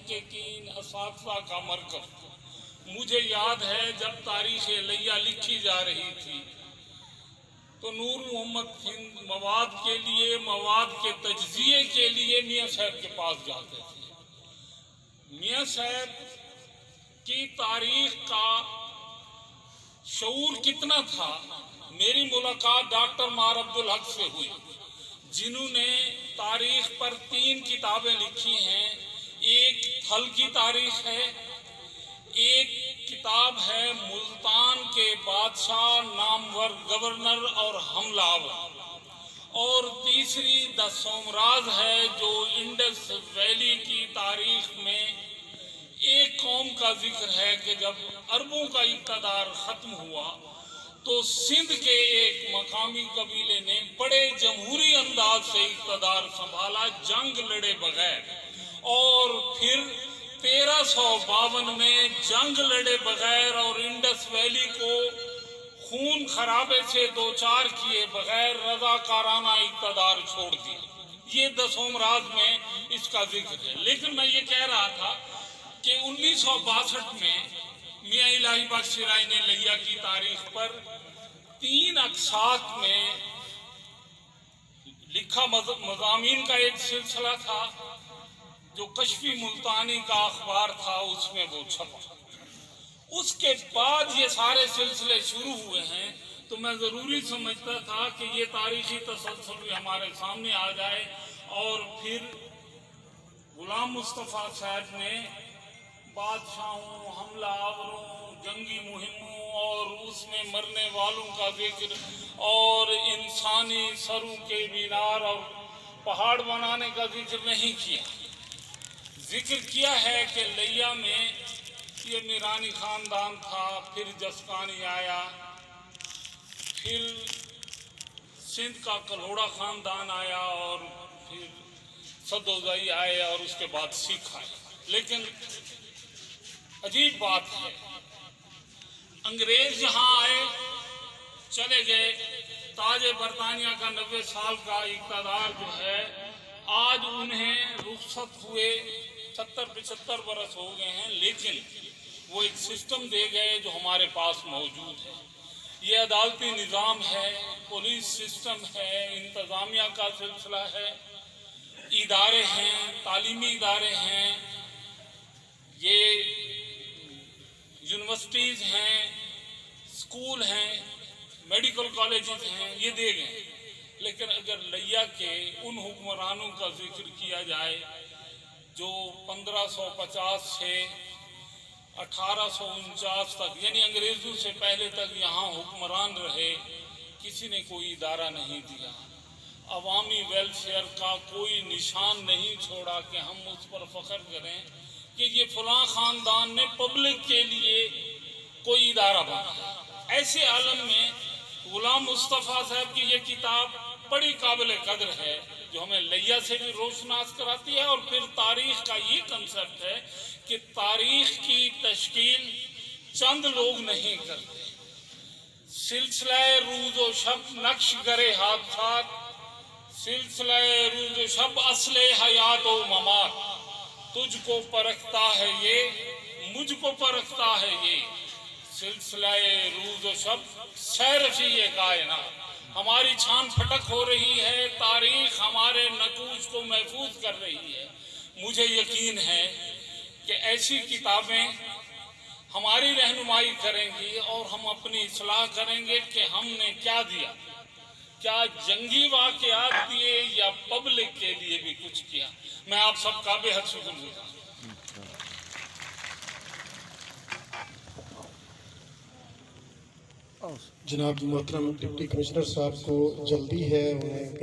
محققین اساتذہ کا مرکز. مجھے یاد ہے جب تاریخ لیہ لکھی جا رہی تھی تو نور محمد ہند مواد کے لیے، مواد کے تجزیے کے لیے میاں صاحب کے پاس جاتے تھے. میاں صاحب کی تاریخ کا شعور کتنا تھا. میری ملاقات ڈاکٹر مار عبدالحق سے ہوئی جنہوں نے تاریخ پر 3 کتابیں لکھی ہیں. ایک تھل کی تاریخ ہے، ایک کتاب ہے ملتان کے بادشاہ، نامور گورنر اور حملہ آور، اور تیسری دا سومراج ہے جو انڈس ویلی کی تاریخ میں ایک قوم کا ذکر ہے کہ جب عربوں کا اقتدار ختم ہوا تو سندھ کے ایک مقامی قبیلے نے بڑے جمہوری انداز سے اقتدار سنبھالا جنگ لڑے بغیر، اور پھر 1352 میں جنگ لڑے بغیر اور انڈس ویلی کو خون خرابے سے دوچار کیے بغیر رضاکارانہ اقتدار چھوڑ دیا. یہ دسوم راز میں اس کا ذکر ہے. لیکن میں یہ کہہ رہا تھا کہ 1962 میں میاں الہی بخش سرائی نے لیہ کی تاریخ پر 3 اقساط میں لکھا مضامین کا ایک سلسلہ تھا جو کشفی ملتانی کا اخبار تھا، اس میں وہ چھپا. اس کے بعد یہ سارے سلسلے شروع ہوئے ہیں تو میں ضروری سمجھتا تھا کہ یہ تاریخی تسلسل بھی ہمارے سامنے آ جائے. اور پھر غلام مصطفیٰ صاحب نے بادشاہوں، حملہ آوروں، جنگی مہموں اور اس میں مرنے والوں کا ذکر اور انسانی سروں کے مینار اور پہاڑ بنانے کا ذکر نہیں کیا. ذکر کیا ہے کہ لیہ میں یہ میرانی خاندان تھا، پھر جسکانی آیا، پھر سندھ کا کلوڑا خاندان آیا، اور پھر سدوزئی آئے، اور اس کے بعد سکھ آئے. لیکن عجیب بات ہے، انگریز یہاں آئے، چلے گئے. تاج برطانیہ کا 90 سال کا اقتدار جو ہے، آج انہیں رخصت ہوئے 70-75 برس ہو گئے ہیں، لیکن وہ ایک سسٹم دے گئے جو ہمارے پاس موجود ہے. یہ عدالتی نظام ہے، پولیس سسٹم ہے، انتظامیہ کا سلسلہ ہے، ادارے ہیں، تعلیمی ادارے ہیں، یہ یونیورسٹیز ہیں، اسکول ہیں، میڈیکل کالجز ہیں، یہ دے گئے. لیکن اگر لیہ کے ان حکمرانوں کا ذکر کیا جائے جو 1550 سے 1849 تک، یعنی انگریزوں سے پہلے تک یہاں حکمران رہے، کسی نے کوئی ادارہ نہیں دیا، عوامی ویلفیئر کا کوئی نشان نہیں چھوڑا کہ ہم اس پر فخر کریں کہ یہ فلاں خاندان نے پبلک کے لیے کوئی ادارہ بنایا. ایسے عالم میں غلام مصطفیٰ صاحب کی یہ کتاب بڑی قابل قدر ہے جو ہمیں لیہ سے بھی روشناس کراتی ہے. اور پھر تاریخ کا یہ کنسپٹ ہے کہ تاریخ کی تشکیل چند لوگ نہیں کرتے. سلسلہ روز و شب نقش گرے حادثات، سلسلہ روز و شب اصل حیات و ممات، تجھ کو پرکھتا ہے یہ، مجھ کو پرکھتا ہے یہ، سلسلہ روز و شب سیرفی کائنات. ہماری چھان پھٹک ہو رہی ہے، تاریخ ہمارے نقوش کو محفوظ کر رہی ہے. مجھے یقین ہے کہ ایسی کتابیں ہماری رہنمائی کریں گی اور ہم اپنی اصلاح کریں گے کہ ہم نے کیا دیا، کیا جنگی واقعات دیے یا پبلک کے لیے بھی کچھ کیا. میں آپ سب کا بے حد شکر گزار ہوں. جناب محترم ڈپٹی کمشنر صاحب کو جلدی ہے، انہیں